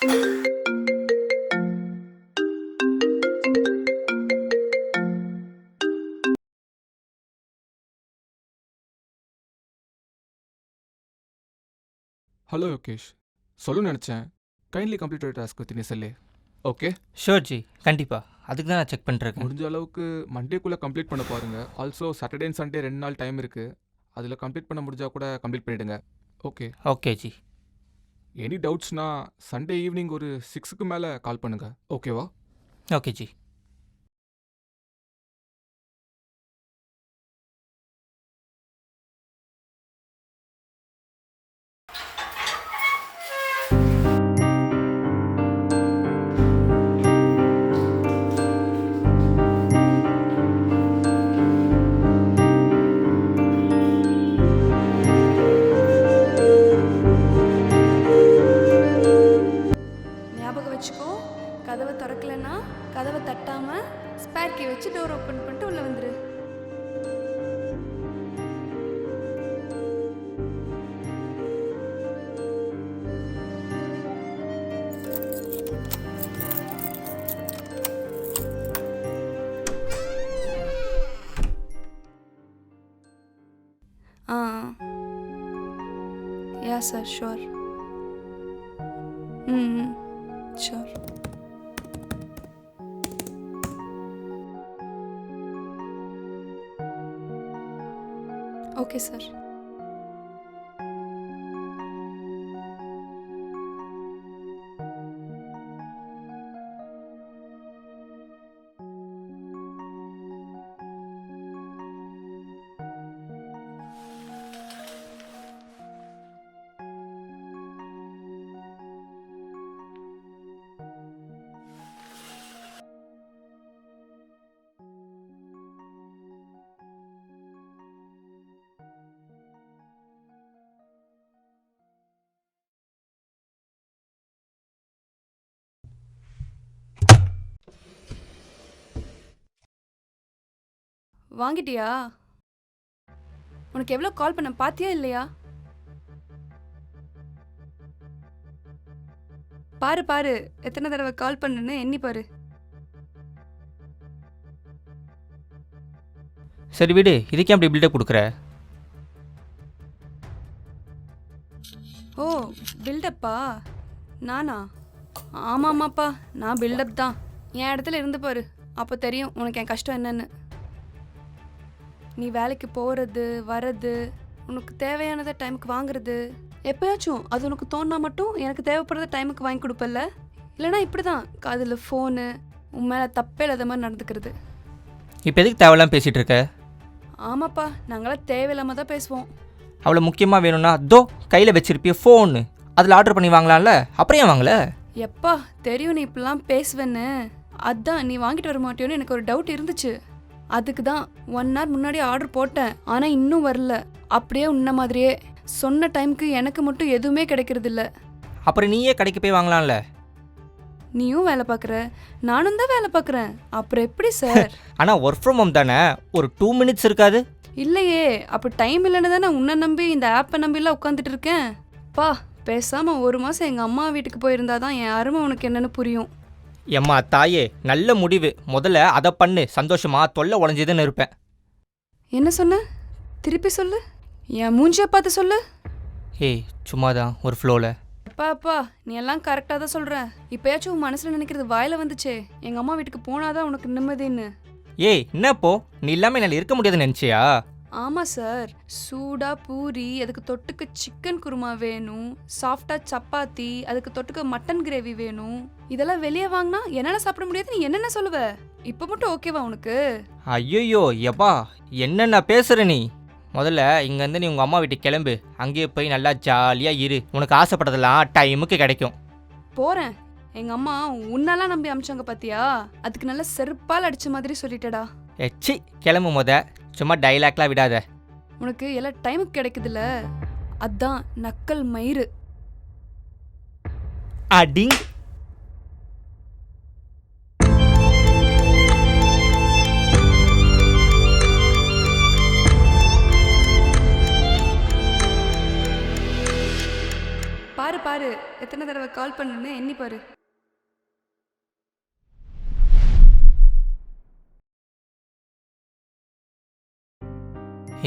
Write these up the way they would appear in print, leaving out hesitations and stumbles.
Hello Yogesh, சொல்ல நினச்சேன். Kindly complete task with SLA. Okay sure G, கண்டிப்பாக. அதுக்கு தான் நான் செக் பண்ணிருக்கேன். முடிஞ்ச அளவுக்கு மண்டேக்குள்ளே கம்ப்ளீட் பண்ண பாருங்கள். ஆல்சோ சாட்டர்டே அண்ட் சண்டே 2 நாள் டைம் இருக்குது. அதில் கம்ப்ளீட் பண்ண முடிஞ்சால் கூட கம்ப்ளீட் பண்ணிவிடுங்க. Okay okay ji. எனி டவுட்ஸ்னா சண்டே ஈவினிங் ஒரு 6க்கு மேலே கால் பண்ணுங்கள். ஓகேவா? ஓகே ஜி. ஞாபகம் வச்சுக்கோ, கதவை திறக்கலன்னா கதவை தட்டாம ஸ்பேர் கீ வச்சு டோர் ஓப்பன் பண்ணிட்டு உள்ள வந்துரு. Ah yeah sir, sure. Hmm sure. Okay sir. வாங்கிட்டியா? உனக்கு எவ்வளோ கால் பண்ண பாத்தியா இல்லையா? பாரு பாரு, எத்தனை தடவை கால் பண்ணுன்னு எண்ணி பாரு. சரி விடு, இதுக்கே அப்படி பில்டப் கொடுக்குற? ஓ, பில்டப்பா? நானா? ஆமாம்மாப்பா, நான் பில்டப் தான். என் இடத்துல இருந்து பாரு, அப்போ தெரியும் உனக்கு என் கஷ்டம் என்னன்னு. நீ வேலைக்கு போகிறது வர்றது, உனக்கு தேவையானதை டைமுக்கு வாங்குறது, எப்போயாச்சும் அது உனக்கு தோணுனா மட்டும் எனக்கு தேவைப்படுறத டைமுக்கு வாங்கி கொடுப்பல்ல. இல்லைனா இப்படி தான் காதில் ஃபோனு, உன் மேலே தப்பே இல்லாத மாதிரி நடந்துக்கிறது. இப்போ எதுக்கு தேவையில்லாம பேசிகிட்டு இருக்க? ஆமாப்பா, நாங்களாம் தேவையில்லாமல் தான் பேசுவோம். அவ்வளோ முக்கியமாக வேணும்னா தோ கையில் வச்சிருப்பிய ஃபோனு, அதில் ஆர்டர் பண்ணி வாங்கலாம்ல, அப்புறம் ஏன் வாங்கல? எப்பா தெரியும் நீ இப்படிலாம் பேசுவேன்னு. அதான் நீ வாங்கிட்டு வர மாட்டியோன்னு எனக்கு ஒரு டவுட் இருந்துச்சு. அதுக்கு தான் 1 hour முன்னாடி ஆர்டர் போட்டேன். ஆனால் இன்னும் வரல. அப்படியே உன்ன மாதிரியே சொன்ன டைமுக்கு எனக்கு மட்டும் எதுவுமே கிடைக்கிறது இல்லை. அப்புறம் நீயே கடைக்கு போய் வாங்கலாம்ல. நீயும் வேலை பார்க்குற, நானும் தான் வேலை பார்க்குறேன். அப்புறம் எப்படி சார்? ஆனால் ஒர்க் ஃப்ரம் ஹோம் தானே, ஒரு 2 minutes இருக்காது? இல்லையே, அப்போ டைம் இல்லைன்னு தானே உன்னை நம்பி இந்த ஆப்பை நம்பிலாம் உட்காந்துட்டு இருக்கேன். பா பேசாமல் 1 மாதம் எங்கள் அம்மா வீட்டுக்கு போயிருந்தாதான் என் அருமை உனக்கு என்னென்னு புரியும். எம்மா தாயே, நல்ல முடிவு. முதல்ல அதை பண்ணு, சந்தோஷமா தொல்லை உடஞ்சதுன்னு இருப்பேன். என்ன சொன்ன? திருப்பி சொல்லு. என் மூஞ்சியை பார்த்து சொல்லு. ஏய் சும்மாதான் ஒரு ஃப்ளோவில். அப்பா நீ எல்லாம் கரெக்டாக தான் சொல்கிற. இப்போயாச்சும் உன் மனசில் நினைக்கிறது வாயில் வந்துச்சே, எங்கள் அம்மா வீட்டுக்கு போனாதான் உனக்கு நிம்மதின்னு. ஏய் என்னப்போ, நீ இல்லாமல் என்னால் இருக்க முடியாதுன்னு நினச்சியா? ஆமாம் சார், சூடாக பூரி, அதுக்கு தொட்டுக்க சிக்கன் குருமா வேணும், சாஃப்டாக சப்பாத்தி, அதுக்கு தொட்டுக்க மட்டன் கிரேவி வேணும். இதெல்லாம் வெளியே வாங்கினா என்னால் சாப்பிட முடியாது. நீ என்னென்ன சொல்லுவ? இப்போ மட்டும் ஓகேவா உனக்கு? ஐயோ எப்பா, என்னென்ன பேசுகிற நீ? முதல்ல இங்கேருந்து நீ உங்கள் அம்மா வீட்டுக்கு கிளம்பு. அங்கேயே போய் நல்லா ஜாலியாக இரு. உனக்கு ஆசைப்பட்டதெல்லாம் டைமுக்கு கிடைக்கும். போகிறேன். எங்கள் அம்மா உன்னெல்லாம் நம்பி அமிச்சாங்க பார்த்தியா? அதுக்கு நல்லா செருப்பால் அடித்த மாதிரி சொல்லிட்டடா. எச்சி கிளம்பு சும்மா டைலாக்லாம் விடாத. உனக்கு எல்லாம் டைமுக்கு கிடைக்குதுல்ல, அதான் நக்கல் மயிறு. அடிங். பாரு பாரு எத்தனை தடவை கால் பண்ணுன்னு எண்ணி பாரு.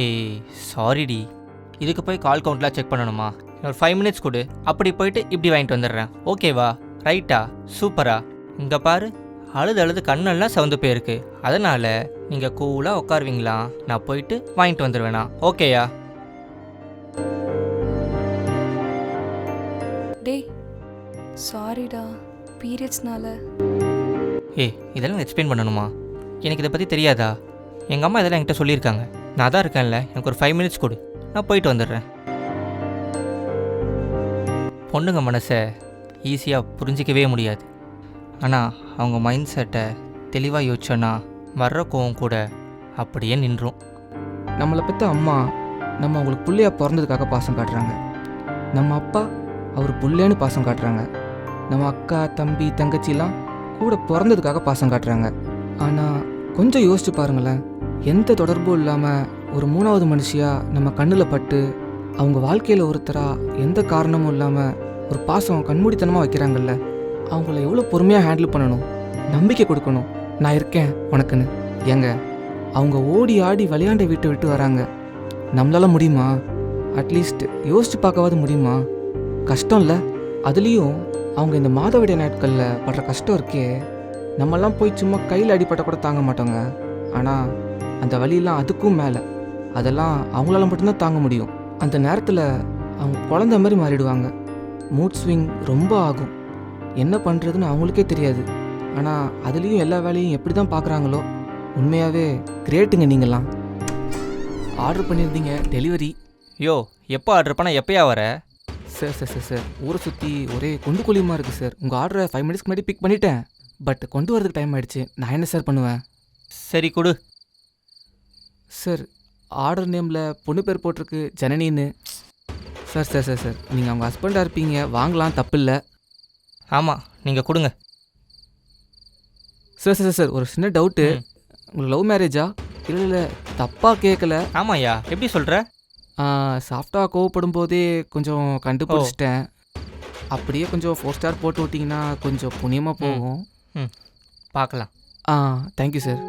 ஏய் சாரிடி, இதுக்கு போய் கால் கவுண்ட்லாம் செக் பண்ணணுமா? ஒரு 5 மினிட்ஸ் கொடு, அப்படி போயிட்டு இப்படி வாங்கிட்டு வந்துடுறேன். ஓகேவா? ரைட்டா? சூப்பரா. இங்கே பாரு, அழுது அழுது கண்ணெல்லாம் சவுந்து போயிருக்கு. அதனால் நீங்கள் கூலாக உட்காருவீங்களா? நான் போயிட்டு வாங்கிட்டு வந்துடுவேண்ணா. ஓகேயா? டேய் சாரிடா, பீரியட்ஸ்னால. ஏய் இதெல்லாம் எக்ஸ்பிளைன் பண்ணணுமா? எனக்கு இதை பற்றி தெரியாதா? எங்கள் அம்மா இதெல்லாம் என்கிட்ட சொல்லியிருக்காங்க. நான் தான் இருக்கேன்ல, எனக்கு ஒரு 5 மினிட்ஸ் கொடு, நான் போயிட்டு வந்துடுறேன். பொண்ணுங்க மனசை ஈஸியாக புரிஞ்சிக்கவே முடியாது. ஆனால் அவங்க மைண்ட் செட்டை தெளிவாக யோசிச்சோன்னா வர்ற கோவம் கூட அப்படியே நின்றும். நம்மளை பெற்ற அம்மா நம்ம அவங்களுக்கு பிள்ளையா பிறந்ததுக்காக பாசம் காட்டுறாங்க. நம்ம அப்பா அவர் புள்ளேன்னு பாசம் காட்டுறாங்க. நம்ம அக்கா தம்பி தங்கச்சிலாம் கூட பிறந்ததுக்காக பாசம் காட்டுறாங்க. ஆனால் கொஞ்சம் யோசிச்சு பாருங்களேன், எந்த தொடர்பும் இல்லாமல் ஒரு 3வது மனுஷியாக நம்ம கண்ணில் பட்டு அவங்க வாழ்க்கையில் ஒருத்தராக எந்த காரணமும் இல்லாமல் ஒரு பாசம் கண்மூடித்தனமாக வைக்கிறாங்கல்ல, அவங்கள எவ்வளோ பொறுமையாக ஹேண்டில் பண்ணணும், நம்பிக்கை கொடுக்கணும், நான் இருக்கேன் உனக்குன்னு. ஏங்க அவங்க ஓடி ஆடி விளையாண்ட வீட்டை விட்டு வராங்க. நம்மளால முடியுமா? அட்லீஸ்ட் யோசிச்சு பார்க்கவாது முடியுமா? கஷ்டம் இல்லை? அதுலேயும் அவங்க இந்த மாதவிடை நாட்களில் படுற கஷ்டம் இருக்கே, நம்மெல்லாம் போய் சும்மா கையில் அடிப்பட்ட கூட தாங்க மாட்டோங்க. ஆனால் அந்த வலியெல்லாம் அதுக்கும் மேலே, அதெல்லாம் அவங்களால மட்டும்தான் தாங்க முடியும். அந்த நேரத்தில் அவங்க குழந்த மாதிரி மாறிடுவாங்க. மூட் ஸ்விங் ரொம்ப ஆகும். என்ன பண்ணுறதுன்னு அவங்களுக்கே தெரியாது. ஆனால் அதுலேயும் எல்லா வேலையும் எப்படி தான் பார்க்குறாங்களோ. உண்மையாகவே கிரேட்டுங்க நீங்கள்லாம். ஆர்டர் பண்ணியிருந்தீங்க, டெலிவரி. யோ எப்போ ஆர்டர் பண்ணால் எப்போயா வர? சார் சார் சார் சார் ஊரை சுற்றி ஒரே கொண்டு கொலியமாக இருக்குது சார். உங்கள் ஆர்டரை 5 மினிட்ஸ்க்கு முன்னாடி பிக் பண்ணிட்டேன், பட் கொண்டு வரதுக்கு டைம் ஆகிடுச்சு. நான் என்ன சார் பண்ணுவேன்? சரி கொடு. சார் ஆர்டர் நேமில் பொண்ணு பேர் போட்டிருக்கு ஜனனின்னு. சார் சார் சார் சார் நீங்கள் அவங்க ஹஸ்பண்டாக இருப்பீங்க, வாங்கலாம், தப்பு இல்லை. ஆமாம் நீங்கள் கொடுங்க. சார் சார் சார் ஒரு சின்ன டவுட்டு. உங்களுக்கு லவ் மேரேஜா? இல்லை இல்லை தப்பாக கேட்கல. ஆமாய்யா, எப்படி சொல்கிற? சாஃப்டாக கோவப்படும் போதே கொஞ்சம் கண்டுபிடிச்சிட்டேன். அப்படியே கொஞ்சம் 4 ஸ்டார் போட்டு விட்டிங்கன்னா கொஞ்சம் புண்ணியமாக போகும். பார்க்கலாம். Thank you sir.